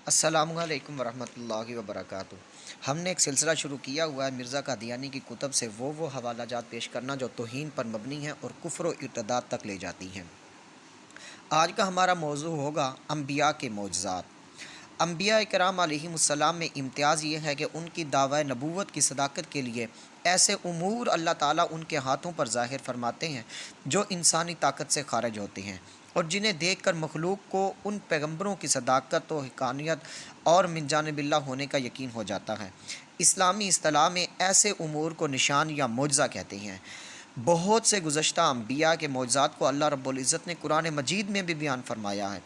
السلام علیکم ورحمۃ اللہ وبرکاتہ۔ ہم نے ایک سلسلہ شروع کیا ہوا ہے مرزا قادیانی کی کتب سے وہ حوالہ جات پیش کرنا جو توہین پر مبنی ہیں اور کفر و ارتداد تک لے جاتی ہیں۔ آج کا ہمارا موضوع ہوگا انبیاء کے معجزات۔ انبیاء کرام علیہم السلام میں امتیاز یہ ہے کہ ان کی دعوی نبوت کی صداقت کے لیے ایسے امور اللہ تعالیٰ ان کے ہاتھوں پر ظاہر فرماتے ہیں جو انسانی طاقت سے خارج ہوتے ہیں، اور جنہیں دیکھ کر مخلوق کو ان پیغمبروں کی صداقت و حقانیت اور من جانب اللہ ہونے کا یقین ہو جاتا ہے۔ اسلامی اصطلاح میں ایسے امور کو نشان یا معجزہ کہتے ہیں۔ بہت سے گزشتہ انبیاء کے معجزات کو اللہ رب العزت نے قرآن مجید میں بھی بیان فرمایا ہے،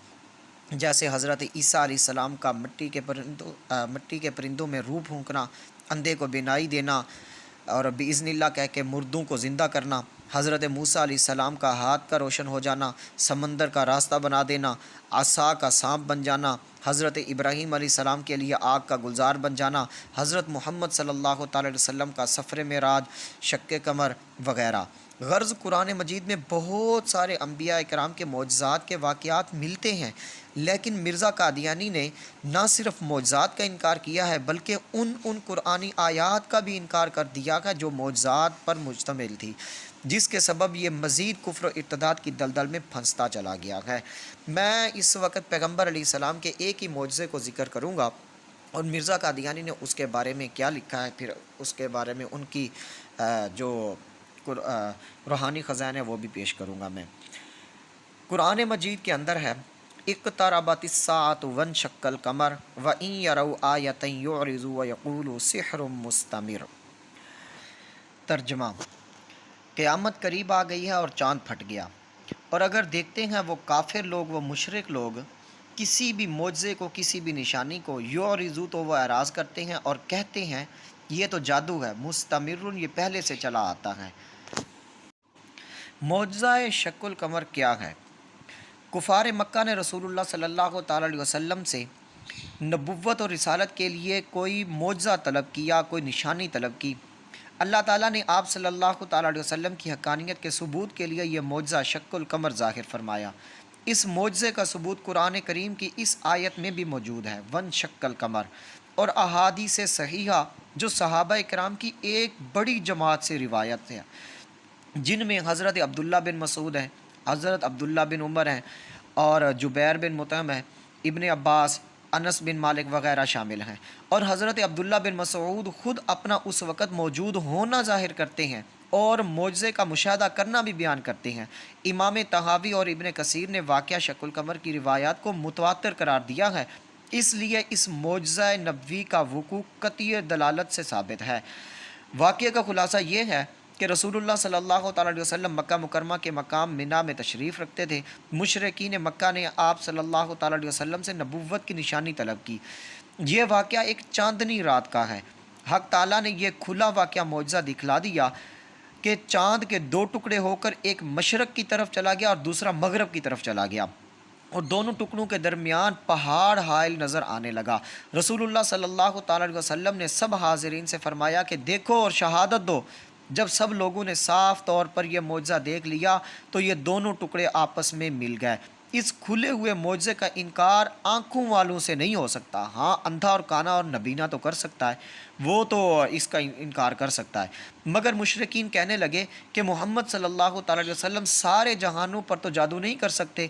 جیسے حضرت عیسیٰ علیہ السلام کا مٹی کے پرندوں میں روح پھونکنا، اندھے کو بینائی دینا اور باذن اللہ کہہ کے مردوں کو زندہ کرنا، حضرت موسیٰ علیہ السلام کا ہاتھ کا روشن ہو جانا، سمندر کا راستہ بنا دینا، عصا کا سانپ بن جانا، حضرت ابراہیم علیہ السلام کے لیے آگ کا گلزار بن جانا، حضرت محمد صلی اللہ تعالی علیہ وسلم کا سفر معراج، شق قمر وغیرہ۔ غرض قرآن مجید میں بہت سارے انبیاء کرام کے معجزات کے واقعات ملتے ہیں، لیکن مرزا قادیانی نے نہ صرف معجزات کا انکار کیا ہے بلکہ ان قرآنی آیات کا بھی انکار کر دیا ہے جو معجزات پر مشتمل تھی، جس کے سبب یہ مزید کفر و ارتداد کی دلدل میں پھنستا چلا گیا ہے۔ میں اس وقت پیغمبر علیہ السلام کے ایک ہی معجزے کو ذکر کروں گا، اور مرزا قادیانی نے اس کے بارے میں کیا لکھا ہے، پھر اس کے بارے میں ان کی جو روحانی خزانہ ہے وہ بھی پیش کروں گا۔ میں قرآن مجید کے اندر ہے اقتربت الساعۃ وانشق القمر وان یروا آیۃ یعرضوا ویقولوا سحر مستمر۔ ترجمہ: قیامت قریب آ گئی ہے اور چاند پھٹ گیا، اور اگر دیکھتے ہیں وہ کافر لوگ، وہ مشرک لوگ کسی بھی معجزے کو، کسی بھی نشانی کو، یعرضوا تو وہ اعراض کرتے ہیں اور کہتے ہیں یہ تو جادو ہے، مستمر یہ پہلے سے چلا آتا ہے۔ معجزہ شق القمر کیا ہے؟ کفار مکہ نے رسول اللہ صلی اللہ تعالی علیہ وسلم سے نبوت اور رسالت کے لیے کوئی معجزہ طلب کیا، کوئی نشانی طلب کی۔ اللہ تعالیٰ نے آپ صلی اللہ تعالی علیہ وسلم کی حقانیت کے ثبوت کے لیے یہ معجزہ شق القمر ظاہر فرمایا۔ اس معجزے کا ثبوت قرآن کریم کی اس آیت میں بھی موجود ہے، وانشق القمر، اور احادیث صحیحہ جو صحابہ کرام کی ایک بڑی جماعت سے روایت ہے، جن میں حضرت عبداللہ بن مسعود ہیں، حضرت عبداللہ بن عمر ہیں، اور جبیر بن مطعم ہیں، ابن عباس، انس بن مالک وغیرہ شامل ہیں، اور حضرت عبداللہ بن مسعود خود اپنا اس وقت موجود ہونا ظاہر کرتے ہیں اور معجزے کا مشاہدہ کرنا بھی بیان کرتے ہیں۔ امام طحاوی اور ابن کثیر نے واقعہ شق القمر کی روایات کو متواتر قرار دیا ہے، اس لیے اس معجزہ نبوی کا وقوع قطعی دلالت سے ثابت ہے۔ واقعے کا خلاصہ یہ ہے کہ رسول اللہ صلی اللہ تعالی علیہ وسلم مکہ مکرمہ کے مقام منا میں تشریف رکھتے تھے۔ مشرکین مکہ نے آپ صلی اللہ تعالی علیہ وسلم سے نبوت کی نشانی طلب کی۔ یہ واقعہ ایک چاندنی رات کا ہے۔ حق تعالیٰ نے یہ کھلا واقعہ معجزہ دکھلا دیا کہ چاند کے دو ٹکڑے ہو کر ایک مشرق کی طرف چلا گیا اور دوسرا مغرب کی طرف چلا گیا، اور دونوں ٹکڑوں کے درمیان پہاڑ حائل نظر آنے لگا۔ رسول اللہ صلی اللہ تعالی علیہ وسلم نے سب حاضرین سے فرمایا کہ دیکھو اور شہادت دو۔ جب سب لوگوں نے صاف طور پر یہ معجزہ دیکھ لیا تو یہ دونوں ٹکڑے آپس میں مل گئے۔ اس کھلے ہوئے معجزے کا انکار آنکھوں والوں سے نہیں ہو سکتا۔ ہاں، اندھا اور کانا اور نبینا تو کر سکتا ہے، وہ تو اس کا انکار کر سکتا ہے، مگر مشرکین کہنے لگے کہ محمد صلی اللہ تعالی علیہ وسلم سارے جہانوں پر تو جادو نہیں کر سکتے،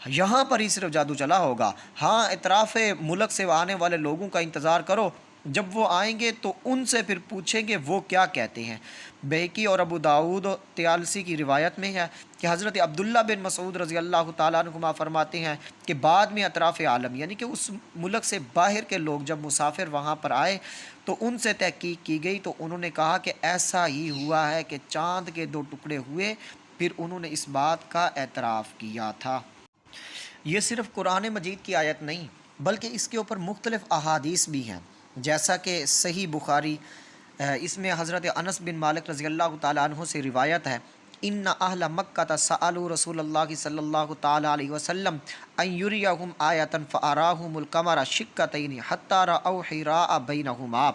یہاں پر ہی صرف جادو چلا ہوگا۔ ہاں، اطراف ملک سے آنے والے لوگوں کا انتظار کرو، جب وہ آئیں گے تو ان سے پھر پوچھیں گے وہ کیا کہتے ہیں۔ بہقی اور ابو داؤد طیالسی کی روایت میں ہے کہ حضرت عبداللہ بن مسعود رضی اللہ تعالیٰ عنہما فرماتے ہیں کہ بعد میں اطراف عالم یعنی کہ اس ملک سے باہر کے لوگ جب مسافر وہاں پر آئے تو ان سے تحقیق کی گئی تو انہوں نے کہا کہ ایسا ہی ہوا ہے کہ چاند کے دو ٹکڑے ہوئے، پھر انہوں نے اس بات کا اعتراف کیا تھا۔ یہ صرف قرآن مجید کی آیت نہیں بلکہ اس کے اوپر مختلف احادیث بھی ہیں، جیسا کہ صحیح بخاری، اس میں حضرت انس بن مالک رضی اللہ تعالیٰ عنہ سے روایت ہے، ان اہل مکہ سألوا رسول اللہ صلی اللہ تعالیٰ علیہ وسلم ان یریہم آیۃ فاراہم القمر شقتین حتی رأوا حراء بینہما۔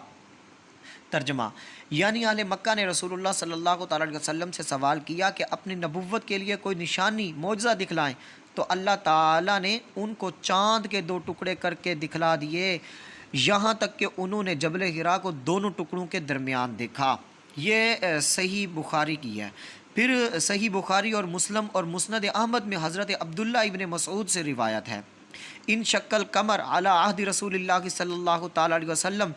ترجمہ: یعنی اہل مکہ نے رسول اللہ صلی اللہ تعالیٰ علیہ وسلم سے سوال کیا کہ اپنی نبوت کے لیے کوئی نشانی، معجزہ دکھلائیں، تو اللہ تعالیٰ نے ان کو چاند کے 2 ٹکڑے کر کے دکھلا دیے، یہاں تک کہ انہوں نے جبل حرا کو دونوں ٹکڑوں کے درمیان دیکھا۔ یہ صحیح بخاری کی ہے۔ پھر صحیح بخاری اور مسلم اور مسند احمد میں حضرت عبداللہ ابن مسعود سے روایت ہے، ان شق القمر علی عہد رسول اللہ صلی اللہ تعالیٰ علیہ وسلم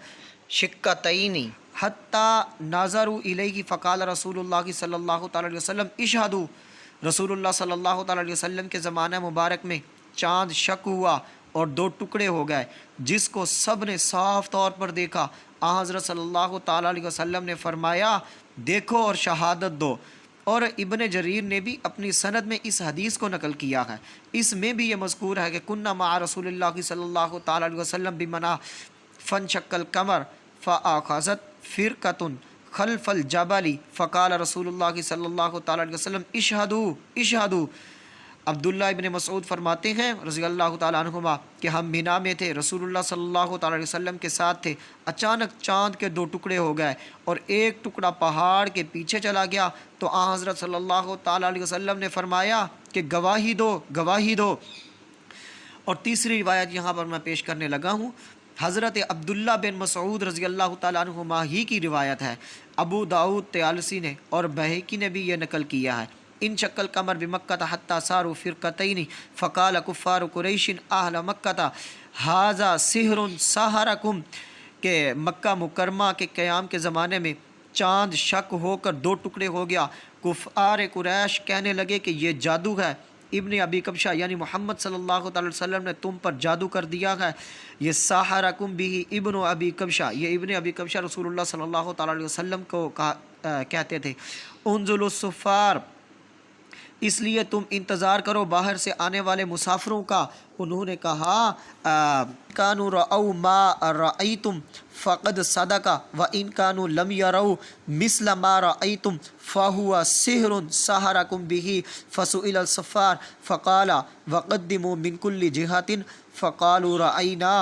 شقتین حتی ناظروا الیہ فقال رسول اللہ صلی اللہ تعالیٰ علیہ وسلم اشہدوا۔ رسول اللہ صلی اللہ تعالیٰ علیہ وسلم کے زمانہ مبارک میں چاند شق ہوا اور 2 ٹکڑے ہو گئے، جس کو سب نے صاف طور پر دیکھا۔ آن حضرت صلی اللہ تعالیٰ علیہ وسلم نے فرمایا دیکھو اور شہادت دو۔ اور ابن جریر نے بھی اپنی سند میں اس حدیث کو نقل کیا ہے، اس میں بھی یہ مذکور ہے کہ کننا مع رسول اللہ صلی اللہ تعالیٰ علیہ وسلم بمنا فانشق القمر فاخذت فرقۃ خلف الجبل فقال رسول اللہ صلی اللہ تعالیٰ علیہ وسلم اشہدوا اشہدوا۔ عبداللہ ابن مسعود فرماتے ہیں رضی اللہ تعالیٰ عنہما کہ ہم مینا میں تھے، رسول اللہ صلی اللہ تعالیٰ علیہ وسلم کے ساتھ تھے، اچانک چاند کے 2 ٹکڑے ہو گئے اور ایک ٹکڑا پہاڑ کے پیچھے چلا گیا، تو آن حضرت صلی اللہ تعالیٰ علیہ وسلم نے فرمایا کہ گواہی دو گواہی دو۔ اور تیسری روایت یہاں پر میں پیش کرنے لگا ہوں، حضرت عبداللہ بن مسعود رضی اللہ تعالیٰ عنہما ہی کی روایت ہے، ابو داؤد طیالسی نے اور بہقی نے بھی یہ نقل کیا ہے۔ ان شق القمر بمکہ حتی صاروا فرقتین فقال کفار قریش اہل مکہ ھذا سحر سحرکم، کہ مکہ مکرمہ کے قیام کے زمانے میں چاند شق ہو کر 2 ٹکڑے ہو گیا، کفار قریش کہنے لگے کہ یہ جادو ہے، ابن ابی کبشہ یعنی محمد صلی اللہ تعالی وسلم نے تم پر جادو کر دیا ہے۔ یہ سحرکم بھی ابن ابی کبشہ، یہ ابن ابی کبشہ رسول اللہ صلی اللہ تعالی علیہ وسلم کو کہتے تھے۔ انزلوا السفار، اس لیے تم انتظار کرو باہر سے آنے والے مسافروں کا۔ انہوں نے کہا کانوا رأوا ما رأیتم فقد صدق وإن كانوا لم يروا مثل ما رأیتم فهو سحر سحركم به فسئل السفار فقال وقدموا من كل جهة فقالوا رأینا۔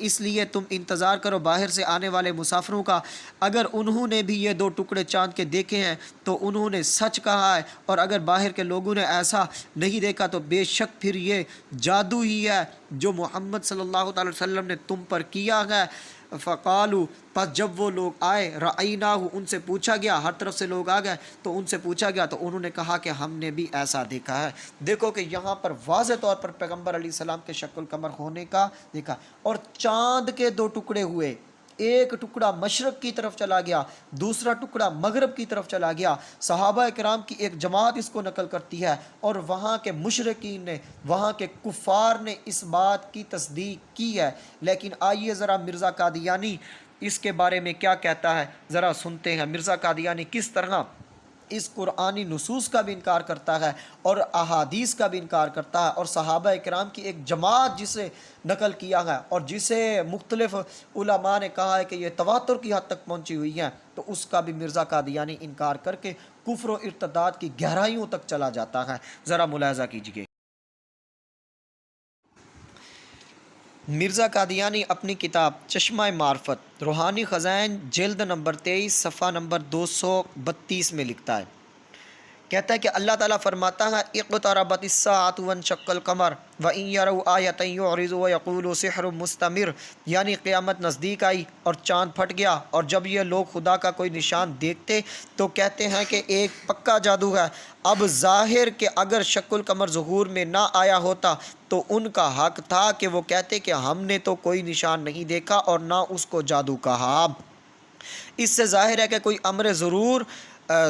اس لیے تم انتظار کرو باہر سے آنے والے مسافروں کا، اگر انہوں نے بھی یہ 2 ٹکڑے چاند کے دیکھے ہیں تو انہوں نے سچ کہا ہے، اور اگر باہر کے لوگوں نے ایسا نہیں دیکھا تو بے شک پھر یہ جادو ہی ہے جو محمد صلی اللہ تعالی وسلم نے تم پر کیا ہے۔ فقالو، پس جب وہ لوگ آئے، رأیناہ، ان سے پوچھا گیا، ہر طرف سے لوگ آ گئے تو ان سے پوچھا گیا تو انہوں نے کہا کہ ہم نے بھی ایسا دیکھا ہے۔ دیکھو کہ یہاں پر واضح طور پر پیغمبر علیہ السلام کے شق القمر ہونے کا دیکھا، اور چاند کے 2 ٹکڑے ہوئے، ایک ٹکڑا مشرق کی طرف چلا گیا، دوسرا ٹکڑا مغرب کی طرف چلا گیا۔ صحابہ کرام کی ایک جماعت اس کو نقل کرتی ہے، اور وہاں کے مشرکین نے، وہاں کے کفار نے اس بات کی تصدیق کی ہے۔ لیکن آئیے ذرا مرزا قادیانی اس کے بارے میں کیا کہتا ہے، ذرا سنتے ہیں مرزا قادیانی کس طرح اس قرآنی نصوص کا بھی انکار کرتا ہے اور احادیث کا بھی انکار کرتا ہے، اور صحابہ کرام کی ایک جماعت جسے نقل کیا ہے اور جسے مختلف علماء نے کہا ہے کہ یہ تواتر کی حد تک پہنچی ہوئی ہے، تو اس کا بھی مرزا قادیانی انکار کر کے کفر و ارتداد کی گہرائیوں تک چلا جاتا ہے۔ ذرا ملاحظہ کیجیے، مرزا قادیانی اپنی کتاب چشمہ معرفت روحانی خزائن جلد نمبر 23 صفحہ نمبر 232 میں لکھتا ہے، کہتا ہے کہ اللہ تعالیٰ فرماتا ہے اقتربت الساعۃ وانشق القمر وإن يروا آیۃ یعرضوا ویقولوا سحر مستمر، یعنی قیامت نزدیک آئی اور چاند پھٹ گیا، اور جب یہ لوگ خدا کا کوئی نشان دیکھتے تو کہتے ہیں کہ ایک پکا جادو ہے۔ اب ظاہر کہ اگر شق القمر ظہور میں نہ آیا ہوتا تو ان کا حق تھا کہ وہ کہتے کہ ہم نے تو کوئی نشان نہیں دیکھا اور نہ اس کو جادو کہا۔ اس سے ظاہر ہے کہ کوئی امر ضرور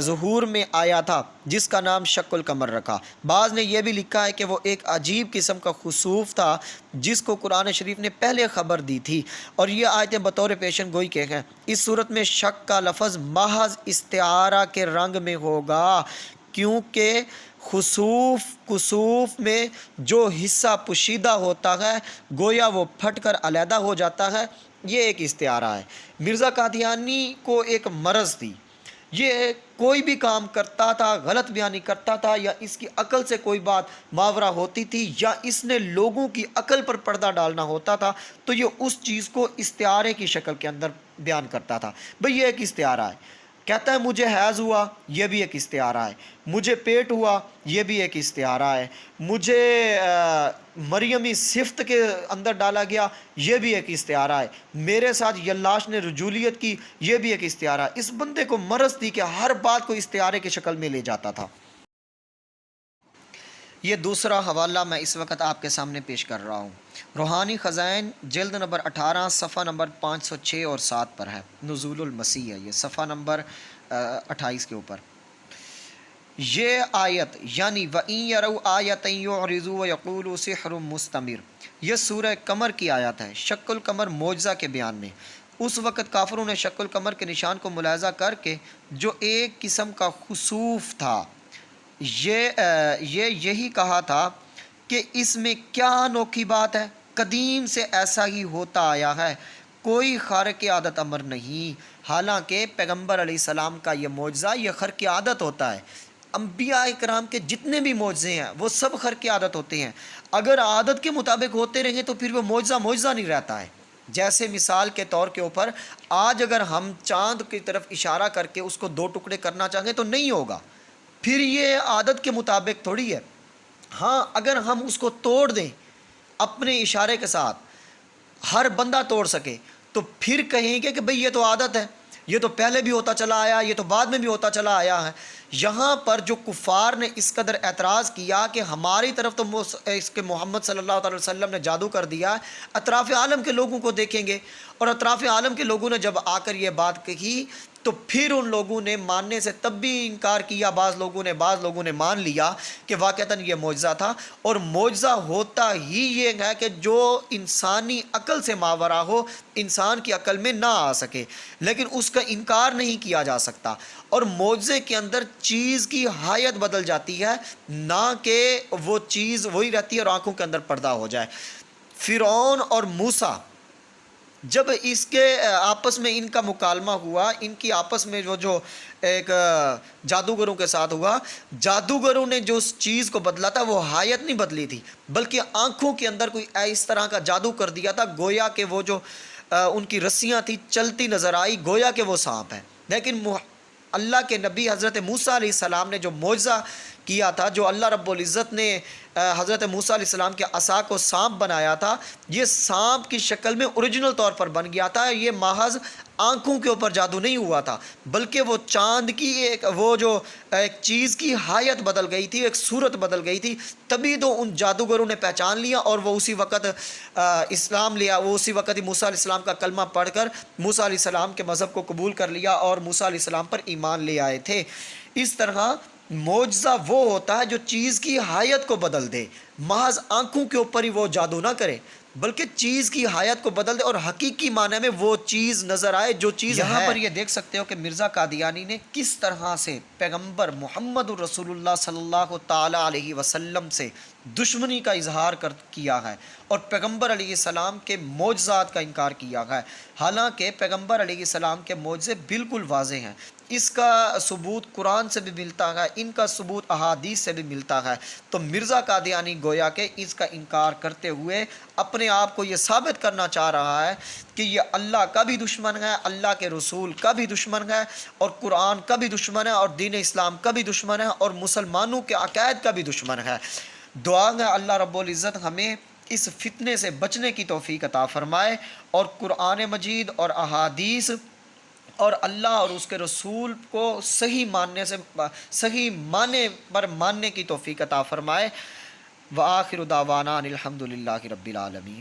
ظہور میں آیا تھا جس کا نام شق القمر رکھا۔ بعض نے یہ بھی لکھا ہے کہ وہ ایک عجیب قسم کا خسوف تھا جس کو قرآن شریف نے پہلے خبر دی تھی، اور یہ آیتیں بطور پیشن گوئی کے ہیں۔ اس صورت میں شک کا لفظ محض استعارہ کے رنگ میں ہوگا، کیونکہ خسوف میں جو حصہ پوشیدہ ہوتا ہے گویا وہ پھٹ کر علیحدہ ہو جاتا ہے، یہ ایک استعارہ ہے۔ مرزا قادیانی کو ایک مرض تھی، یہ کوئی بھی کام کرتا تھا غلط بیانی کرتا تھا، یا اس کی عقل سے کوئی بات ماورا ہوتی تھی، یا اس نے لوگوں کی عقل پر پردہ ڈالنا ہوتا تھا تو یہ اس چیز کو استعارے کی شکل کے اندر بیان کرتا تھا۔ بھئی یہ ایک استعارہ ہے، کہتا ہے مجھے حیض ہوا، یہ بھی ایک استعارہ ہے، مجھے پیٹ ہوا، یہ بھی ایک استعارہ ہے، مجھے مریمی صفت کے اندر ڈالا گیا، یہ بھی ایک استعارہ ہے، میرے ساتھ یلاش نے رجولیت کی، یہ بھی ایک استعارہ ہے۔ اس بندے کو مرض تھی کہ ہر بات کو استعارے کی شکل میں لے جاتا تھا۔ یہ دوسرا حوالہ میں اس وقت آپ کے سامنے پیش کر رہا ہوں، روحانی خزائن جلد نمبر 18 صفحہ نمبر 506 اور 7 پر ہے، نزول المسیح ہے یہ، صفحہ نمبر 28 کے اوپر۔ یہ آیت یعنی وَإِن يَرَوْا آیَةً يُعْرِضُوا وَيَقُولُوا سِحْرٌ مُسْتَمِرٌ، یہ سورہ قمر کی آیت ہے، شق القمر معجزہ کے بیان میں۔ اس وقت کافروں نے شق القمر کے نشان کو ملاحظہ کر کے جو ایک قسم کا خسوف تھا، یہی کہا تھا کہ اس میں کیا انوکھی بات ہے، قدیم سے ایسا ہی ہوتا آیا ہے، کوئی خارق عادت امر نہیں۔ حالانکہ پیغمبر علیہ السلام کا یہ معجزہ یہ خرق عادت ہوتا ہے۔ انبیاء کرام کے جتنے بھی معجزے ہیں وہ سب خرق عادت ہوتے ہیں، اگر عادت کے مطابق ہوتے رہیں تو پھر وہ معجزہ نہیں رہتا ہے۔ جیسے مثال کے طور کے اوپر آج اگر ہم چاند کی طرف اشارہ کر کے اس کو 2 ٹکڑے کرنا چاہیں تو نہیں ہوگا، پھر یہ عادت کے مطابق تھوڑی ہے۔ ہاں اگر ہم اس کو توڑ دیں اپنے اشارے کے ساتھ، ہر بندہ توڑ سکے، تو پھر کہیں گے کہ بھئی یہ تو عادت ہے، یہ تو پہلے بھی ہوتا چلا آیا، یہ تو بعد میں بھی ہوتا چلا آیا ہے۔ یہاں پر جو کفار نے اس قدر اعتراض کیا کہ ہماری طرف تو اس کے محمد صلی اللہ علیہ وسلم نے جادو کر دیا، اطراف عالم کے لوگوں کو دیکھیں گے، اور اطراف عالم کے لوگوں نے جب آ کر یہ بات کہی تو پھر ان لوگوں نے ماننے سے تب بھی انکار کیا، بعض لوگوں نے مان لیا کہ واقعتاً یہ معجزہ تھا، اور معجزہ ہوتا ہی یہ ہے کہ جو انسانی عقل سے ماورا ہو، انسان کی عقل میں نہ آ سکے، لیکن اس کا انکار نہیں کیا جا سکتا۔ اور معجزے کے اندر چیز کی حیت بدل جاتی ہے، نہ کہ وہ چیز وہی رہتی ہے اور آنکھوں کے اندر پردہ ہو جائے۔ فرعون اور موسیٰ جب اس کے آپس میں ان کا مکالمہ ہوا، ان کی آپس میں وہ جو ایک جادوگروں کے ساتھ ہوا، جادوگروں نے جو اس چیز کو بدلا تھا وہ حیت نہیں بدلی تھی، بلکہ آنکھوں کے اندر کوئی اس طرح کا جادو کر دیا تھا، گویا کہ وہ جو ان کی رسیاں تھیں چلتی نظر آئی، گویا کہ وہ سانپ ہے۔ لیکن اللہ کے نبی حضرت موسیٰ علیہ السلام نے جو معجزہ کیا تھا، جو اللہ رب العزت نے حضرت موسیٰ علیہ السلام کے عصا کو سانپ بنایا تھا، یہ سانپ کی شکل میں اوریجنل طور پر بن گیا تھا، یہ محض آنکھوں کے اوپر جادو نہیں ہوا تھا، بلکہ وہ چاند کی ایک چیز کی حیت بدل گئی تھی، ایک صورت بدل گئی تھی، تبھی تو ان جادوگروں نے پہچان لیا اور وہ اسی وقت اسلام لیا، وہ اسی وقت ہی موسیٰ علیہ السلام کا کلمہ پڑھ کر موسیٰ علیہ السلام کے مذہب کو قبول کر لیا اور موسیٰ علیہ السلام پر ایمان لے آئے تھے۔ اس طرح معجزہ وہ ہوتا ہے جو چیز کی حیت کو بدل دے، محض آنکھوں کے اوپر ہی وہ جادو نہ کرے، بلکہ چیز کی حیت کو بدل دے اور حقیقی معنی میں وہ چیز نظر آئے جو چیز ہے۔ یہاں پر یہ دیکھ سکتے ہو کہ مرزا قادیانی نے کس طرح سے پیغمبر محمد رسول اللہ صلی اللہ تعالیٰ علیہ وسلم سے دشمنی کا اظہار کیا ہے اور پیغمبر علیہ السلام کے معجزات کا انکار کیا ہے، حالانکہ پیغمبر علیہ السلام کے معجزے بالکل واضح ہیں۔ اس کا ثبوت قرآن سے بھی ملتا ہے، ان کا ثبوت احادیث سے بھی ملتا ہے، تو مرزا قادیانی گویا کہ اس کا انکار کرتے ہوئے اپنے آپ کو یہ ثابت کرنا چاہ رہا ہے کہ یہ اللہ کا بھی دشمن ہے، اللہ کے رسول کا بھی دشمن ہے، اور قرآن کا بھی دشمن ہے، اور دین اسلام کا بھی دشمن ہے، اور مسلمانوں کے عقائد کا بھی دشمن ہے۔ دعا ہے اللہ رب العزت ہمیں اس فتنے سے بچنے کی توفیق عطا فرمائے، اور قرآن مجید اور احادیث اور اللہ اور اس کے رسول کو صحیح معنی پر ماننے کی توفیق عطا فرمائے۔ وآخر دعوانا الحمدللہ رب العالمین۔